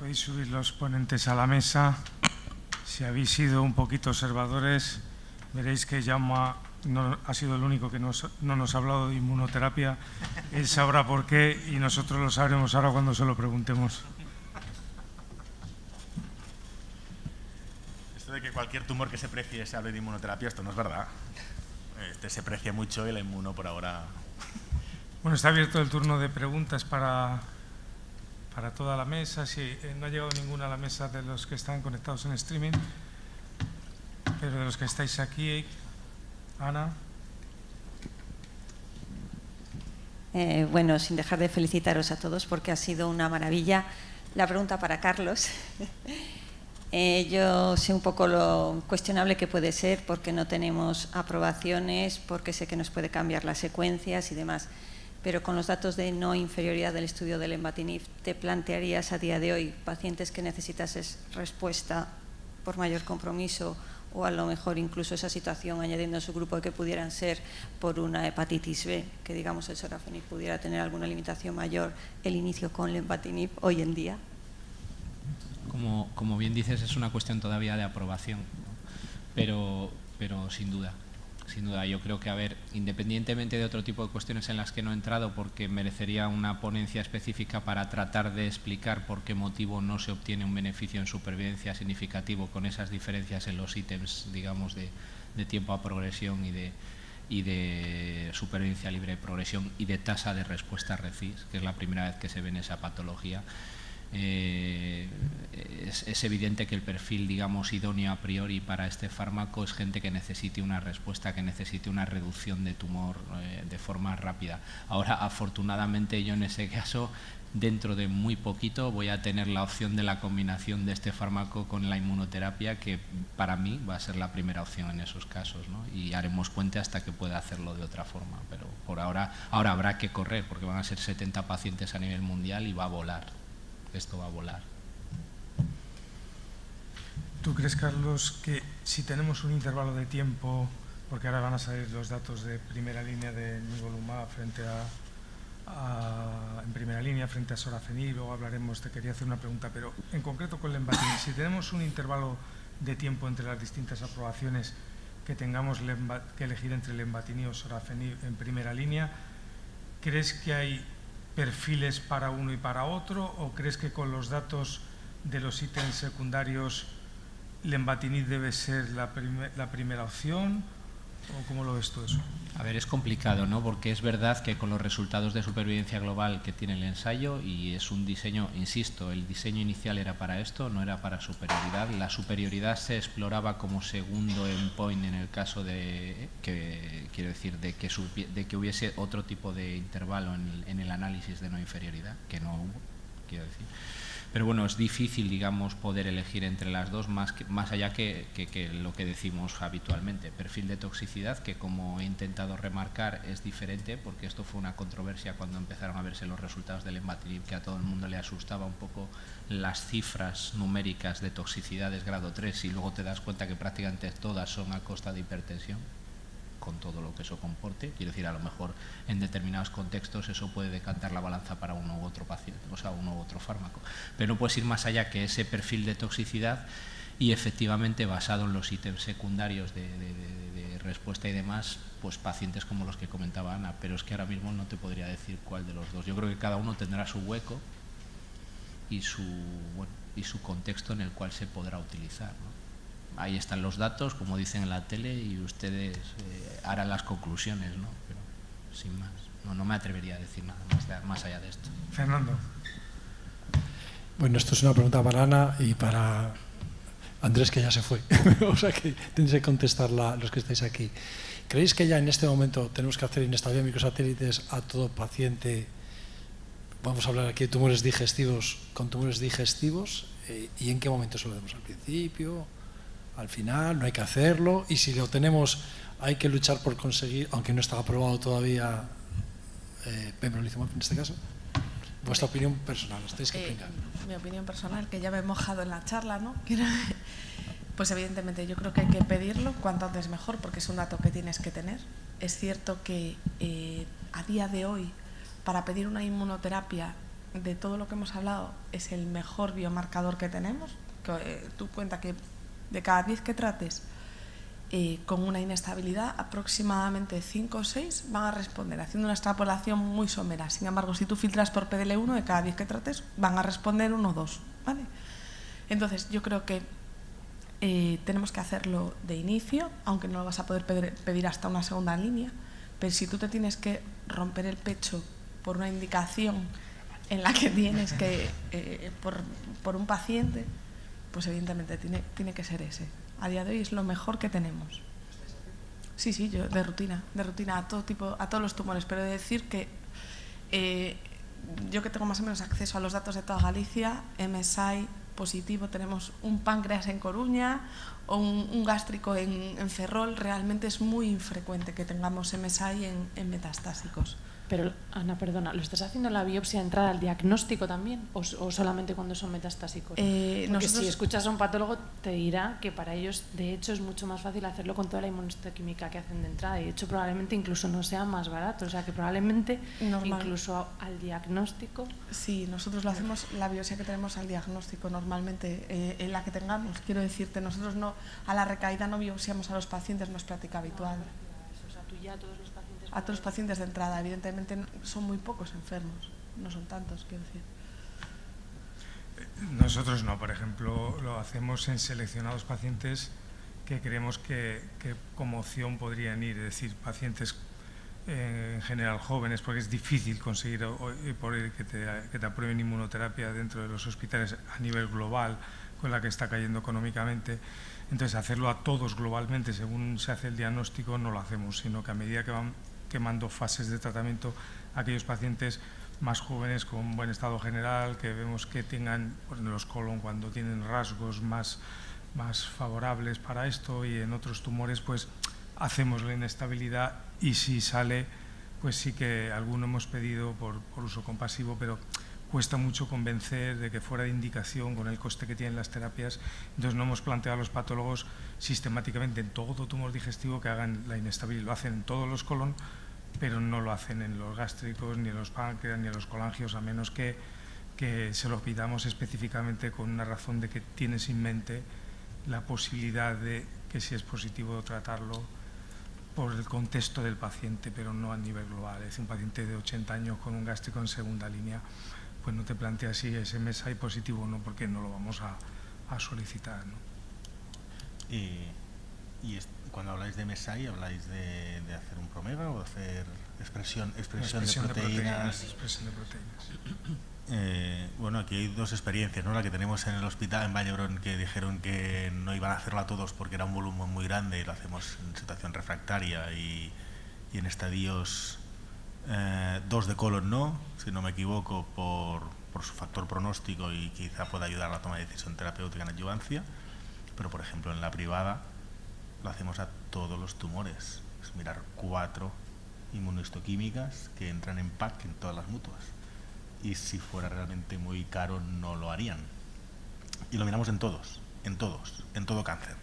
Podéis subir los ponentes a la mesa. Si habéis sido un poquito observadores, veréis que Jaume no ha sido el único que no nos ha hablado de inmunoterapia. Él sabrá por qué y nosotros lo sabremos ahora cuando se lo preguntemos. Esto de que cualquier tumor que se precie se hable de inmunoterapia, esto no es verdad. Se precia mucho y la inmuno por ahora. Bueno, está abierto el turno de preguntas para toda la mesa. Si no ha llegado ninguna a la mesa de los que están conectados en streaming, pero de los que estáis aquí, Ana. Bueno, sin dejar de felicitaros a todos porque ha sido una maravilla. La pregunta para Carlos. Yo sé un poco lo cuestionable que puede ser porque no tenemos aprobaciones, porque sé que nos puede cambiar las secuencias y demás. Pero con los datos de no inferioridad del estudio del lenvatinib, ¿te plantearías a día de hoy pacientes que necesitases respuesta por mayor compromiso o a lo mejor incluso esa situación añadiendo a su grupo que pudieran ser por una hepatitis B, que digamos el sorafenib pudiera tener alguna limitación mayor, el inicio con lenvatinib hoy en día? Como bien dices, es una cuestión todavía de aprobación, ¿no? Pero sin duda, yo creo que, a ver, independientemente de otro tipo de cuestiones en las que no he entrado, porque merecería una ponencia específica para tratar de explicar por qué motivo no se obtiene un beneficio en supervivencia significativo con esas diferencias en los ítems, digamos, de tiempo a progresión y de supervivencia libre de progresión y de tasa de respuesta RECIS, que es la primera vez que se ve en esa patología. Es evidente que el perfil, digamos, idóneo a priori para este fármaco es gente que necesite una respuesta, que necesite una reducción de tumor de forma rápida. Ahora, afortunadamente, yo en ese caso, dentro de muy poquito, voy a tener la opción de la combinación de este fármaco con la inmunoterapia, que para mí va a ser la primera opción en esos casos, ¿no? Y haremos puente hasta que pueda hacerlo de otra forma, pero por ahora habrá que correr, porque van a ser 70 pacientes a nivel mundial y va a volar. Esto va a volar. ¿Tú crees, Carlos, que si tenemos un intervalo de tiempo, porque ahora van a salir los datos de primera línea de nivolumab frente en primera línea frente a sorafenib, luego hablaremos, te quería hacer una pregunta, pero en concreto con lenvatinib, si tenemos un intervalo de tiempo entre las distintas aprobaciones que tengamos que elegir entre lenvatinib o sorafenib en primera línea, ¿crees que hay perfiles para uno y para otro, o crees que con los datos de los ítems secundarios lenvatinib debe ser la primera opción, o cómo lo ves tú eso? A ver, es complicado, ¿no? Porque es verdad que con los resultados de supervivencia global que tiene el ensayo, y es un diseño, insisto, el diseño inicial era para esto, no era para superioridad. La superioridad se exploraba como segundo endpoint en el caso de que hubiese otro tipo de intervalo en el análisis de no inferioridad, que no hubo, quiero decir. Pero bueno, es difícil, digamos, poder elegir entre las dos, más allá que lo que decimos habitualmente. Perfil de toxicidad, que como he intentado remarcar es diferente, porque esto fue una controversia cuando empezaron a verse los resultados del lenvatinib, que a todo el mundo le asustaba un poco las cifras numéricas de toxicidades grado 3 y luego te das cuenta que prácticamente todas son a costa de hipertensión, con todo lo que eso comporte. Quiero decir, a lo mejor en determinados contextos eso puede decantar la balanza para uno u otro paciente, o sea, uno u otro fármaco. Pero no puedes ir más allá que ese perfil de toxicidad y efectivamente basado en los ítems secundarios de respuesta y demás, pues pacientes como los que comentaba Ana, pero es que ahora mismo no te podría decir cuál de los dos. Yo creo que cada uno tendrá su hueco y su contexto en el cual se podrá utilizar, ¿no? Ahí están los datos, como dicen en la tele, y ustedes harán las conclusiones, ¿no? Pero sin más, no me atrevería a decir nada más allá de esto. Fernando. Bueno, esto es una pregunta para Ana y para Andrés, que ya se fue. O sea que tenéis que contestarla los que estáis aquí. ¿Creéis que ya en este momento tenemos que hacer inestabilidad de microsatélites a todo paciente? Vamos a hablar aquí de tumores digestivos con tumores digestivos. ¿Y en qué momento se lo demos? ¿Al principio? ¿Al final? ¿No hay que hacerlo? Y si lo tenemos, hay que luchar por conseguir, aunque no está aprobado todavía pembrolizumab en este caso. Vuestra opinión personal, os tenéis que opinar. Mi opinión personal, que ya me he mojado en la charla, ¿no? Pues evidentemente yo creo que hay que pedirlo cuanto antes mejor, porque es un dato que tienes que tener. Es cierto que a día de hoy, para pedir una inmunoterapia de todo lo que hemos hablado, es el mejor biomarcador que tenemos. Tú cuenta que de cada 10 que trates con una inestabilidad, aproximadamente 5 o 6 van a responder, haciendo una extrapolación muy somera. Sin embargo, si tú filtras por PDL1, de cada 10 que trates, van a responder 1 o 2, ¿vale? Entonces, yo creo que tenemos que hacerlo de inicio, aunque no lo vas a poder pedir hasta una segunda línea, pero si tú te tienes que romper el pecho por una indicación en la que tienes que, por un paciente, pues evidentemente tiene que ser ese. A día de hoy es lo mejor que tenemos. Sí, yo de rutina a todos los tumores, pero he de decir que yo que tengo más o menos acceso a los datos de toda Galicia, MSI positivo, tenemos un páncreas en Coruña o un gástrico en Ferrol, realmente es muy infrecuente que tengamos MSI en metastásicos. Pero, Ana, perdona, ¿lo estás haciendo la biopsia de entrada al diagnóstico también o solamente cuando son metastásicos? Porque si escuchas a un patólogo te dirá que para ellos, de hecho, es mucho más fácil hacerlo con toda la inmunohistoquímica que hacen de entrada y de hecho probablemente incluso no sea más barato, o sea que probablemente incluso al diagnóstico... Sí, nosotros lo hacemos, la biopsia que tenemos al diagnóstico normalmente, en la que tengamos. Quiero decirte, nosotros no a la recaída no biopsiamos a los pacientes, no es práctica habitual. O sea, tú ya todos los pacientes... A todos los pacientes de entrada, evidentemente son muy pocos enfermos, no son tantos, quiero decir. Nosotros no, por ejemplo, lo hacemos en seleccionados pacientes que creemos que como opción podrían ir, es decir, pacientes en general jóvenes, porque es difícil conseguir que te aprueben inmunoterapia dentro de los hospitales a nivel global, con la que está cayendo económicamente. Entonces, hacerlo a todos globalmente, según se hace el diagnóstico, no lo hacemos, sino que a medida que van quemando fases de tratamiento, aquellos pacientes más jóvenes con buen estado general, que vemos que tengan, pues en los colon, cuando tienen rasgos más favorables para esto, y en otros tumores, pues hacemos la inestabilidad, y si sale, pues sí que alguno hemos pedido por uso compasivo, pero cuesta mucho convencer de que fuera de indicación con el coste que tienen las terapias. Entonces no hemos planteado a los patólogos sistemáticamente en todo tumor digestivo que hagan la inestabilidad. Lo hacen en todos los colon, pero no lo hacen en los gástricos, ni en los páncreas, ni en los colangios, a menos que se lo pidamos específicamente con una razón de que tienes en mente la posibilidad de que, si es positivo, tratarlo por el contexto del paciente, pero no a nivel global. Es decir, un paciente de 80 años con un gástrico en segunda línea, pues no te planteas si es MSI positivo o no, porque no lo vamos a solicitar, ¿no? Y cuando habláis de MSI, ¿habláis de hacer un promega o de hacer expresión de proteínas? Expresión de proteínas. Bueno, aquí hay dos experiencias, ¿no? La que tenemos en el hospital en Vallebrón, que dijeron que no iban a hacerlo a todos porque era un volumen muy grande y lo hacemos en situación refractaria y en estadios 2 de colon no, si no me equivoco, por su factor pronóstico, y quizá pueda ayudar a la toma de decisión terapéutica en adjuvancia. Pero, por ejemplo, en la privada lo hacemos a todos los tumores. Es mirar 4 inmunohistoquímicas que entran en PAC en todas las mutuas. Y si fuera realmente muy caro, no lo harían. Y lo miramos en todo cáncer.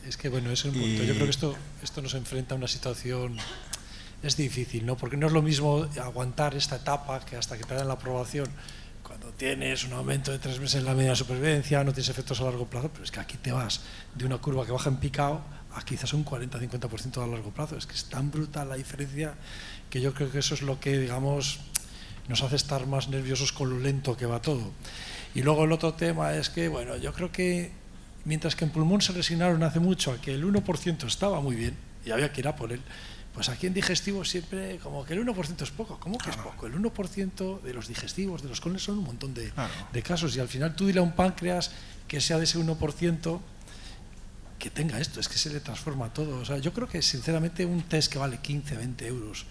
Es que bueno, ese es un punto. Yo creo que esto nos enfrenta a una situación, es difícil, ¿no? Porque no es lo mismo aguantar esta etapa que hasta que te dan la aprobación, cuando tienes un aumento de 3 meses en la media de supervivencia, no tienes efectos a largo plazo, pero es que aquí te vas de una curva que baja en picado a quizás un 40-50% a largo plazo. Es que es tan brutal la diferencia que yo creo que eso es lo que, digamos, nos hace estar más nerviosos con lo lento que va todo. Y luego el otro tema es que, bueno, yo creo que mientras que en pulmón se resignaron hace mucho a que el 1% estaba muy bien y había que ir a por él, pues aquí en digestivo siempre como que el 1% es poco. ¿Cómo que es poco? El 1% de los digestivos, de los colons, son un montón de casos, y al final tú dile a un páncreas que sea de ese 1% que tenga esto, es que se le transforma todo. O sea, yo creo que sinceramente un test que vale 15-20 euros,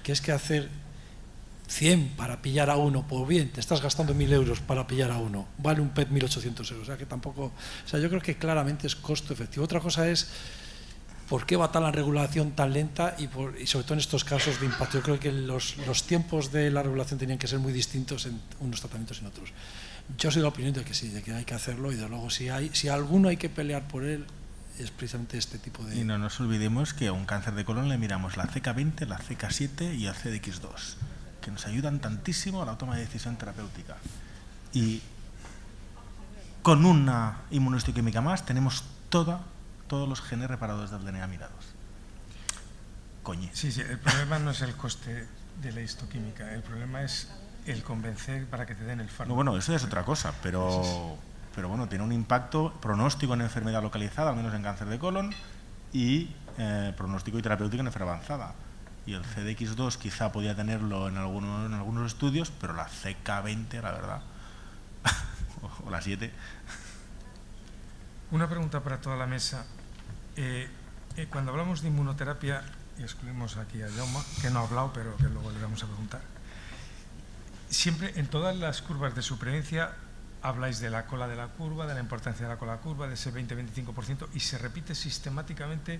que es que hacer 100 para pillar a uno, pues bien, te estás gastando 1.000 euros para pillar a uno, vale un PET 1.800 euros, o sea que tampoco, o sea, yo creo que claramente es costo efectivo. Otra cosa es por qué va tan la regulación tan lenta y sobre todo en estos casos de impacto. Yo creo que los tiempos de la regulación tenían que ser muy distintos en unos tratamientos y en otros. Yo soy de la opinión de que sí, de que hay que hacerlo, y de luego si alguno hay que pelear por él, es precisamente este tipo de... Y no nos olvidemos que a un cáncer de colon le miramos la CK20, la CK7 y el CDX2. que nos ayudan tantísimo a la toma de decisión terapéutica. Y con una inmunohistoquímica más tenemos todos los genes reparadores del DNA mirados. Coñe. Sí, el problema no es el coste de la histoquímica, el problema es el convencer para que te den el fármaco. No, bueno, eso ya es otra cosa, pero bueno, tiene un impacto pronóstico en enfermedad localizada, al menos en cáncer de colon, y pronóstico y terapéutico en enfermedad avanzada. Y el CDX2 quizá podía tenerlo en algunos estudios, pero la CK20, la verdad, o la 7. Una pregunta para toda la mesa. Cuando hablamos de inmunoterapia, y excluimos aquí a Jaume, que no ha hablado, pero que luego le vamos a preguntar, siempre en todas las curvas de supervivencia habláis de la cola de la curva, de la importancia de la cola de la curva, de ese 20-25%, y se repite sistemáticamente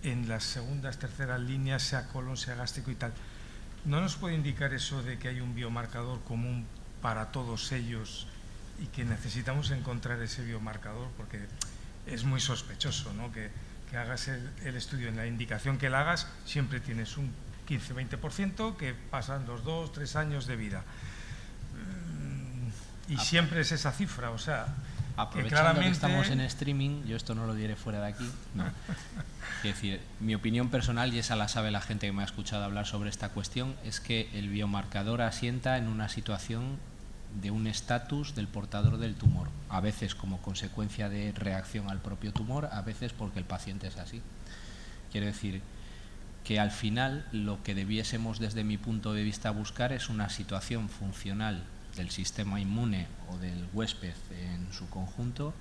en las segundas, terceras líneas, sea colon, sea gástrico y tal. ¿No nos puede indicar eso de que hay un biomarcador común para todos ellos y que necesitamos encontrar ese biomarcador? Porque es muy sospechoso, ¿no?, que hagas el estudio en la indicación que la hagas, siempre tienes un 15-20% que pasan los 2-3 años de vida. Y siempre es esa cifra, o sea, aprovechando que claramente... que estamos en streaming, yo esto no lo diré fuera de aquí, no. Es decir, mi opinión personal, y esa la sabe la gente que me ha escuchado hablar sobre esta cuestión, es que el biomarcador asienta en una situación de un estatus del portador del tumor, a veces como consecuencia de reacción al propio tumor, a veces porque el paciente es así. Quiero decir que al final lo que debiésemos desde mi punto de vista buscar es una situación funcional del sistema inmune o del huésped en su conjunto,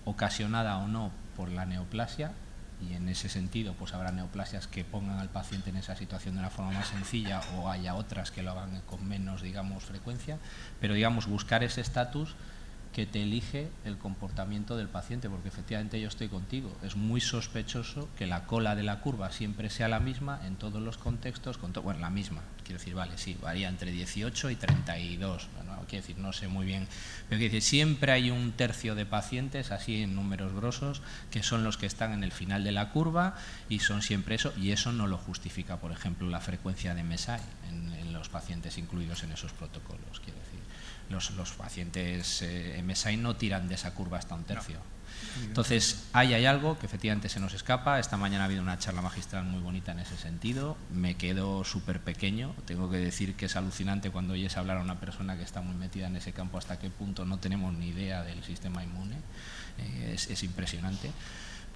ocasionada o no por la neoplasia, y en ese sentido pues habrá neoplasias que pongan al paciente en esa situación de una forma más sencilla, o haya otras que lo hagan con menos, digamos, frecuencia, pero digamos buscar ese estatus que te elige el comportamiento del paciente, porque efectivamente yo estoy contigo, es muy sospechoso que la cola de la curva siempre sea la misma en todos los contextos, bueno, la misma, quiero decir, vale, sí, varía entre 18 y 32, bueno, quiero decir, no sé muy bien, pero quiero decir, siempre hay un tercio de pacientes, así en números grosos, que son los que están en el final de la curva, y son siempre eso, y eso no lo justifica, por ejemplo, la frecuencia de MSI en los pacientes incluidos en esos protocolos, quiero decir. Los pacientes MSI no tiran de esa curva hasta un tercio. Entonces, hay algo que efectivamente se nos escapa. Esta mañana ha habido una charla magistral muy bonita en ese sentido. Me quedo súper pequeño. Tengo que decir que es alucinante cuando oyes hablar a una persona que está muy metida en ese campo hasta qué punto no tenemos ni idea del sistema inmune. Es impresionante.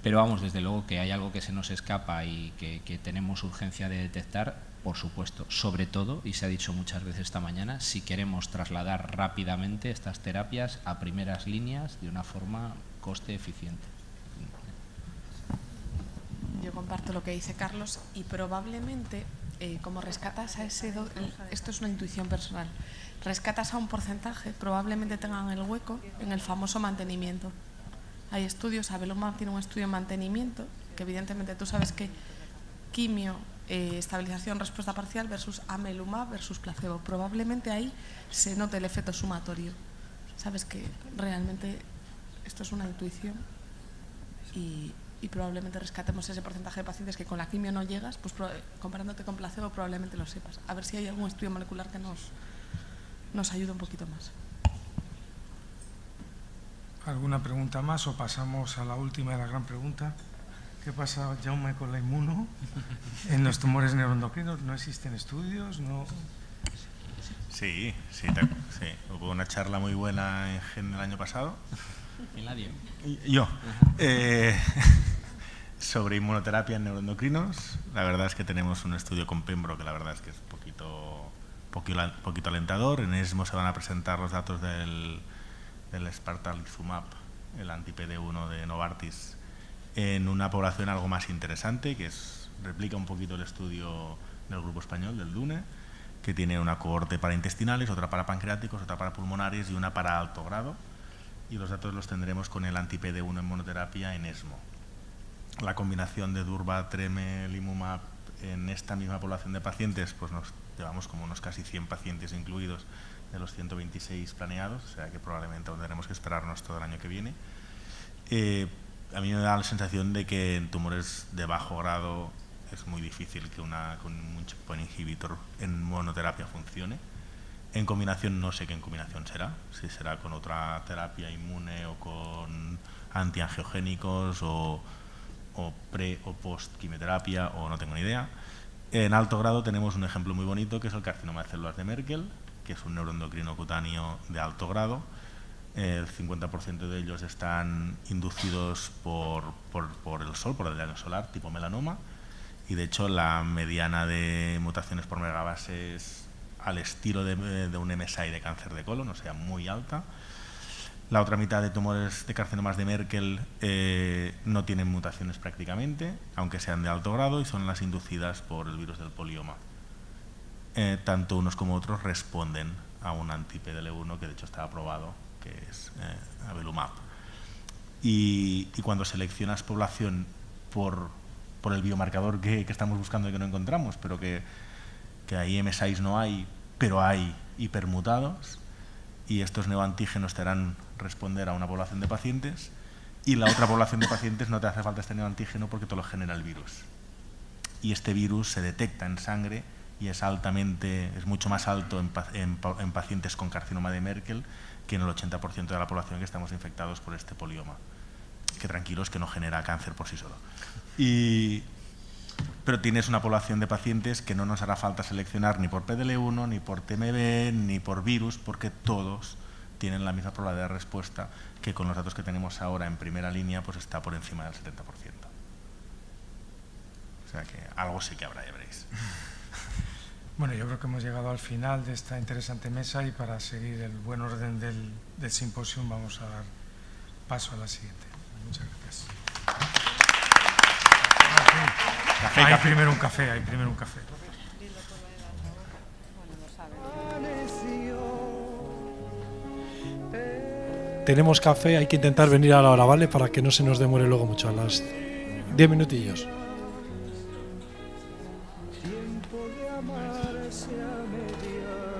Pero vamos, desde luego que hay algo que se nos escapa y que tenemos urgencia de detectar, por supuesto, sobre todo, y se ha dicho muchas veces esta mañana, si queremos trasladar rápidamente estas terapias a primeras líneas de una forma coste eficiente. Yo comparto lo que dice Carlos, y probablemente, como rescatas a ese... esto es una intuición personal. Rescatas a un porcentaje, probablemente tengan el hueco en el famoso mantenimiento. Hay estudios, Avelumab tiene un estudio de mantenimiento, que evidentemente tú sabes que quimio, estabilización, respuesta parcial versus Avelumab versus placebo. Probablemente ahí se note el efecto sumatorio. Sabes que realmente esto es una intuición y probablemente rescatemos ese porcentaje de pacientes que con la quimio no llegas, pues comparándote con placebo probablemente lo sepas. A ver si hay algún estudio molecular que nos ayude un poquito más. ¿Alguna pregunta más o pasamos a la última de la gran pregunta? ¿Qué pasa, Jaume, con la inmuno? ¿En los tumores neuroendocrinos no existen estudios? ¿No? Sí. Hubo una charla muy buena en GEN el año pasado. ¿En la DIEM? Yo. Sobre inmunoterapia en neuroendocrinos. La verdad es que tenemos un estudio con Pembro que la verdad es que es poquito alentador. En ESMO se van a presentar los datos del Spartalizumab, el anti-PD1 de Novartis, en una población algo más interesante, que replica un poquito el estudio del grupo español, del DUNE, que tiene una cohorte para intestinales, otra para pancreáticos, otra para pulmonares y una para alto grado, y los datos los tendremos con el anti-PD1 en monoterapia en ESMO. La combinación de Durva, Tremelimumab en esta misma población de pacientes, pues nos llevamos como unos casi 100 pacientes incluidos de los 126 planeados, o sea que probablemente tendremos que esperarnos todo el año que viene. A mí me da la sensación de que en tumores de bajo grado es muy difícil que con un checkpoint inhibitor en monoterapia funcione. En combinación no sé qué en combinación será, si será con otra terapia inmune o con antiangiogénicos o pre o post quimioterapia, o no tengo ni idea. En alto grado tenemos un ejemplo muy bonito, que es el carcinoma de células de Merkel, que es un neuroendocrino cutáneo de alto grado. El 50% de ellos están inducidos por el sol, por el daño solar, tipo melanoma, y de hecho la mediana de mutaciones por megabase es al estilo de un MSI de cáncer de colon, o sea, muy alta. La otra mitad de tumores de carcinomas de Merkel no tienen mutaciones prácticamente, aunque sean de alto grado, y son las inducidas por el virus del polioma. Tanto unos como otros responden a un anti-PDL1 que de hecho está aprobado, que es avelumab. Y cuando seleccionas población por el biomarcador que estamos buscando y que no encontramos, pero que ahí MSIs no hay, pero hay hipermutados, y estos neoantígenos te harán responder a una población de pacientes, y la otra población de pacientes no te hace falta este neoantígeno porque te lo genera el virus. Y este virus se detecta en sangre y es mucho más alto en pacientes con carcinoma de Merkel que en el 80% de la población que estamos infectados por este polioma. Que tranquilos, que no genera cáncer por sí solo. Pero tienes una población de pacientes que no nos hará falta seleccionar ni por PDL1, ni por TMB, ni por virus, porque todos tienen la misma probabilidad de respuesta, que con los datos que tenemos ahora en primera línea pues está por encima del 70%. O sea que algo sí que habrá, ya veréis. Bueno, yo creo que hemos llegado al final de esta interesante mesa, y para seguir el buen orden del simposium vamos a dar paso a la siguiente. Muchas gracias. Hay primero un café. Tenemos café, hay que intentar venir a la hora, ¿vale? Para que no se nos demore luego mucho, a las 10 minutillos. Tiempo de amarse a medias.